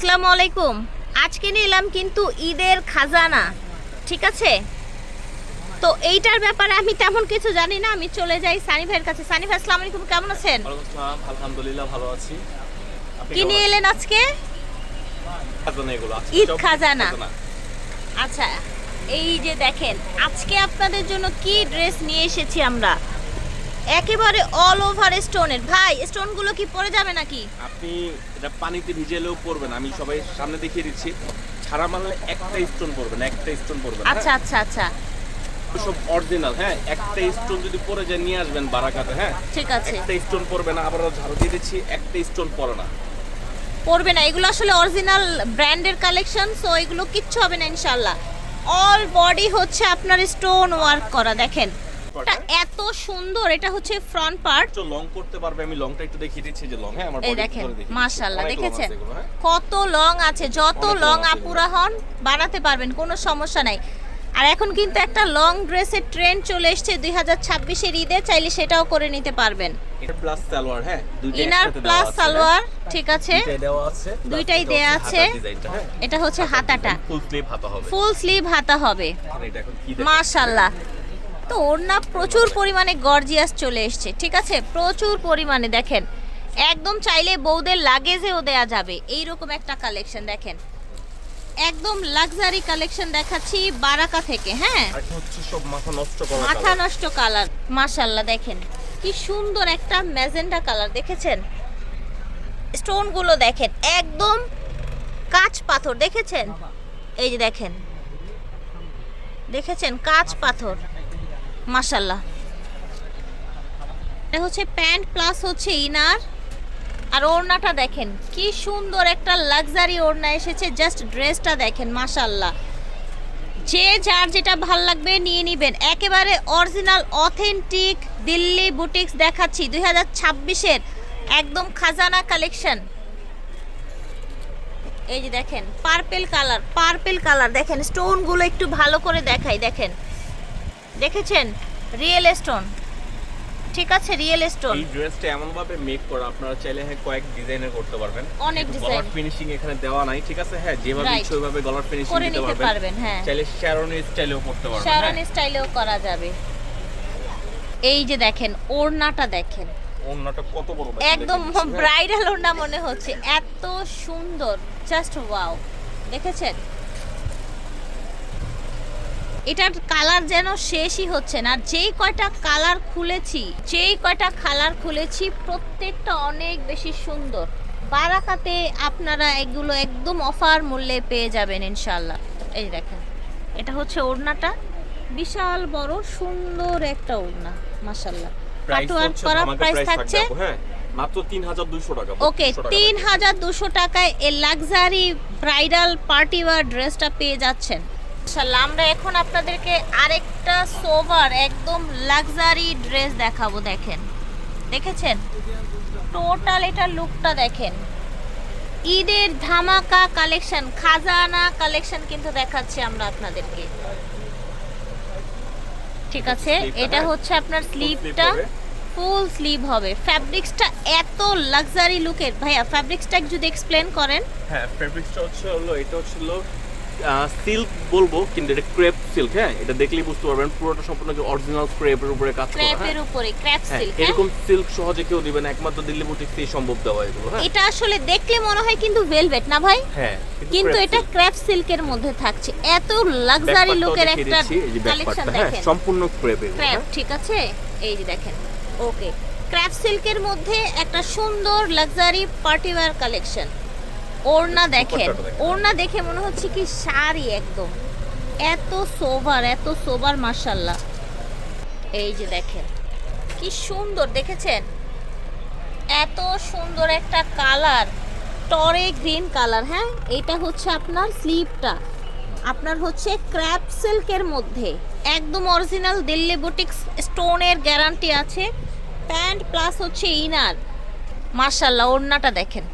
আসসালামু আলাইকুম। আজকে নিলাম কিন্তু ঈদের খাজানা, ঠিক আছে? তো এইটার ব্যাপারে আমি তেমন কিছু জানি না, আমি চলে যাই সানি ভাইয়ের কাছে। সানি ভাই, আসসালামু আলাইকুম, কেমন আছেন? ওয়ালাইকুম আসসালাম, আলহামদুলিল্লাহ ভালো আছি। আপনি কি নিয়ে এলেন আজকে? খাজানা এগুলো আজকে ঈদ সব খাজানা। আচ্ছা, এই যে দেখেন আজকে আপনাদের জন্য কি ড্রেস নিয়ে এসেছি আমরা, একেবারে অল ওভার স্টোনের। ভাই, স্টোনগুলো কি পড়ে যাবে নাকি? আপনি এটা পানিতে ভিজেলেও পড়বেন, আমি সবাই সামনে দেখিয়ে দিচ্ছি। ছাড়া মারলে একটা স্টোন পড়বে না, একটা স্টোন পড়বে না। আচ্ছা আচ্ছা আচ্ছা, সব অরিজিনাল। হ্যাঁ, একটা স্টোন যদি পড়ে যায় নিয়ে আসবেন বারাকাতে। হ্যাঁ ঠিক আছে, একটা স্টোন পড়বে না। আবার ঝাড়ু দিয়ে দিচ্ছি, একটা স্টোন পড়ে না, পড়বে না। এগুলো আসলে অরিজিনাল ব্র্যান্ডের কালেকশন, সো এগুলো কিচ্ছু হবে না ইনশাআল্লাহ। অল বডি হচ্ছে আপনার স্টোন ওয়ার্ক করা। দেখেন এটা এত সুন্দর, এটা হচ্ছে ফ্রন্ট পার্ট। তো লং করতে পারবে। আমি লংটা একটু দেখিয়ে দিচ্ছি যে লং। হ্যাঁ, আমার এই বডি দেখেন ধরে দেখিয়ে মাশাআল্লাহ, দিচ্ছি। অনেক long দেখেছেন আছে এগুলো, হ্যাঁ। কত লং আছে? যত অনেক লং long আছে আপুরা হন বানাতে পারবেন, কোনো সমস্যা নাই। আর এখন কিন্তু একটা লং ড্রেসের ট্রেন্ড চলে এসেছে 2026 এর ঈদে, চাইলে সেটাও করে নিতে পারবেন। এটা প্লাস সালোয়ার। হ্যাঁ, দুইটা ইনার একসাথে দেওয়া প্লাস আছে, সালোয়ার, ঠিক আছে, দুইটাই দেওয়া আছে, দুইটাই দেয়া আছে। হ্যাঁ, এটা হচ্ছে হাতাটা, ফুল স্লিভ হাতা হবে। ফুল স্লিভ হাতা হবে। এটা এখন কি দেখেন? মাশাআল্লাহ। তো ওড়না প্রচুর পরিমাণে গর্জিয়াস চলে এসছে, ঠিক আছে, প্রচুর পরিমাণে। দেখেন একদম চাইলে বউদের লাগেজেও দেয়া যাবে এইরকম একটা কালেকশন। দেখেন একদম লাক্সারি কালেকশন দেখাচ্ছি বারাকা থেকে। হ্যাঁ, আর এটা হচ্ছে সব মাথা নষ্ট করা মাথা কালার। নষ্ট কালার। মাশাআল্লাহ, দেখেন কি সুন্দর একটা ম্যাজেন্ডা কালার, দেখেছেন স্টোনগুলো? দেখেন একদম কাঁচ পাথর, দেখেছেন? এই যে দেখেন, দেখেছেন কাঁচ পাথর। মাশাআল্লাহ। এটা হচ্ছে প্যান্ট প্লাস হচ্ছে ইনার। আর ওড়নাটা দেখেন কি সুন্দর একটা লাক্সারি ওড়না এসেছে। জাস্ট ড্রেসটা দেখেন, মাশাআল্লাহ। যে যার যেটা ভাল লাগবে নিয়ে নিবেন। একেবারে অরিজিনাল অথেন্টিক দিল্লি বুটিক্স দেখাচ্ছি 2026-এর একদম খাজানা কালেকশন। এই যে দেখেন পার্পেল কালার, পার্পেল কালার। দেখেন স্টোনগুলো একটু ভালো করে দেখাই। দেখেন, দেখেছেন রিয়েল স্টোন, ঠিক আছে, রিয়েল স্টোন। এই ড্রেসটা এমন ভাবে মেক করা, আপনারা চাইলে হ্যাঁ কয়েক ডিজাইনের করতে পারবেন। অনেক ডিজাইন গলার ফিনিশিং এখানে দেওয়া নাই, ঠিক আছে? হ্যাঁ, যেভাবে Right. ইচ্ছে ওইভাবে গলার ফিনিশিং করে দিতে নিতে পারবেন। হ্যাঁ, চাইলে শ্যারন স্টাইলেও করতে পারবেন। শারন হ্যাঁ, স্টাইলেও করা যাবে। এই যে দেখেন ওড়নাটা দেখেন, ওড়নাটা কত বড় একদম ব্রাইডাল ওড়না মনে হচ্ছে, এত সুন্দর, জাস্ট ওয়াও। দেখেছেন এটার কালার যেন শেষই হচ্ছে না। যেই কয়টা কালার খুলেছি প্রত্যেকটা অনেক বেশি সুন্দর। বারাকাতে আপনারা এগুলো একদম অফার মূল্যে পেয়ে যাবেন ইনশাআল্লাহ। এই যে দেখেন এটা হচ্ছে ওড়নাটা, বিশাল বড় সুন্দর একটা ওড়না, মাশাআল্লাহ। কাটওয়ার্ক করা। প্রাইস থাকছে হ্যাঁ মাত্র 3200 টাকা। ওকে, 3200 টাকায় এই লাক্সারি ব্রাইডাল পার্টি ওয়্যার ড্রেসটা পেয়ে যাচ্ছেন। ইনশাআল্লাহ আমরা এখন আপনাদেরকে আরেকটা সোভার একদম লাক্সারি ড্রেস দেখাবো। দেখেন, দেখেছেন টোটাল এটা লুকটা দেখেন। ঈদের ধামাকা কালেকশন, খাজানা কালেকশন কিন্তু দেখাচ্ছি আমরা আপনাদেরকে, ঠিক আছে? এটা হচ্ছে আপনার স্লিভটা, ফুল স্লিভ হবে। ফ্যাব্রিক্সটা এত লাক্সারি লুকের। ভাইয়া ফ্যাব্রিক্সটা যদি এক্সপ্লেন করেন। হ্যাঁ, ফেব্রিক্সটা হলো এটা হলো সিল্ক বলবো, কিন্তু এটা ক্রেপ সিল্ক। হ্যাঁ, এটা দেখলেই বুঝতে পারবেন পুরোটা সম্পূর্ণ অরিজিনাল ক্রেপের উপরে কাজ করা। ক্রেপের উপরে, ক্রেপ হ্যাঁ, সিল্ক। এরকম সিল্ক সহজে কেউ দিবে না, একমাত্র দিল্লি বুটিক্সেই সম্ভব দেওয়া এগুলো। হ্যাঁ, এটা আসলে দেখলে মনে হয় কিন্তু ভেলভেট না ভাই, হ্যাঁ, কিন্তু এটা ক্রেপ সিল্কের মধ্যে থাকছে। এত লাক্সারি লুকের একটা কালেকশন দেখেন, সম্পূর্ণ ক্রেপ। ক্রেপ, ঠিক আছে? এই যে দেখেন, ওকে, ক্রেপ সিল্কের মধ্যে একটা সুন্দর লাক্সারি পার্টি ওয়্যার কালেকশন। ওড়না দেখেন, ওড়না দেখে মনে হচ্ছে কি শাড়ি একদম, এত সোভার, এত সোভার, মাশাআল্লাহ। এই যে দেখেন কি সুন্দর, দেখেছেন এত সুন্দর একটা কালার, টরে গ্রিন কালার। হ্যাঁ, এটা হচ্ছে আপনার স্লিভটা, আপনার হচ্ছে ক্র্যাপ সিল্কের মধ্যে একদম অরিজিনাল দিল্লি বুটিক্স স্টোনের গ্যারান্টি আছে। প্যান্ট প্লাস হচ্ছে ইনার। মাশাআল্লাহ, ওড়নাটা দেখেন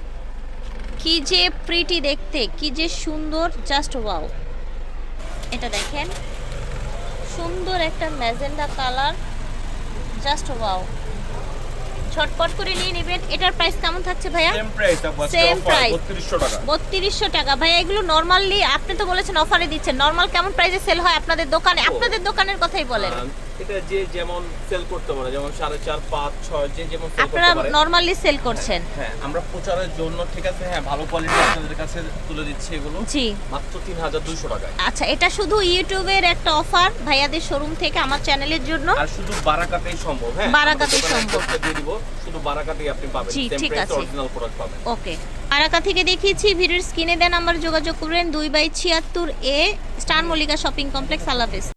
কি যে প্রিটি দেখতে, কি যে সুন্দর, জাস্ট ওয়াও। এটা দেখেন সুন্দর একটা ম্যাজেন্ডা কালার, জাস্ট ওয়াও। ঝটপট করে নিয়ে নেবেন। এটার প্রাইস কেমন থাকছে ভাইয়া? সেম প্রাইস আপনার Same price। 3200 টাকা। 3200 টাকা। ভাইয়া এগুলো নরমালি আপনি তো বলেছেন অফারে দিচ্ছেন, নরমাল কেমন প্রাইসে সেল হয় আপনাদের দোকানে? আপনাদের দোকানের কথাই বলেন। এটা যে যেমন সেল করতে পারে, যেমন 4.5 5 6 যে যেমন সেল আপনারা করতে পারে। নরমালি সেল করছেন? হ্যাঁ, আমরা প্রচারের জন্য ঠিক আছে, হ্যাঁ ভালো কোয়ালিটি আপনাদের কাছে তুলে দিচ্ছি এগুলো জি। মাত্র 3200 টাকায়। আচ্ছা, এটা শুধু ইউটিউবের একটা অফার ভাইয়াদের শোরুম থেকে আমার চ্যানেলের জন্য। আর শুধু বারাকাতেই সম্ভব, হ্যাঁ বারাকাতেই আমাদের দোকানে সম্ভব। অ্যাড্রেসটা দিয়ে দিব, শুধু বারাকাতেই আপনি পাবেন। জি, সেম ঠিক প্রাইস আছে। অরিজিনাল প্রোডাক্ট পাবেন। ওকে, আরাকা থেকে দেখিয়েছি, ভিডিওর স্ক্রিনে দেন নাম্বার যোগাযোগ করবেন 2/76 এ স্টার মল্লিকা শপিং কমপ্লেক্স। আল্লাহ হাফেজ।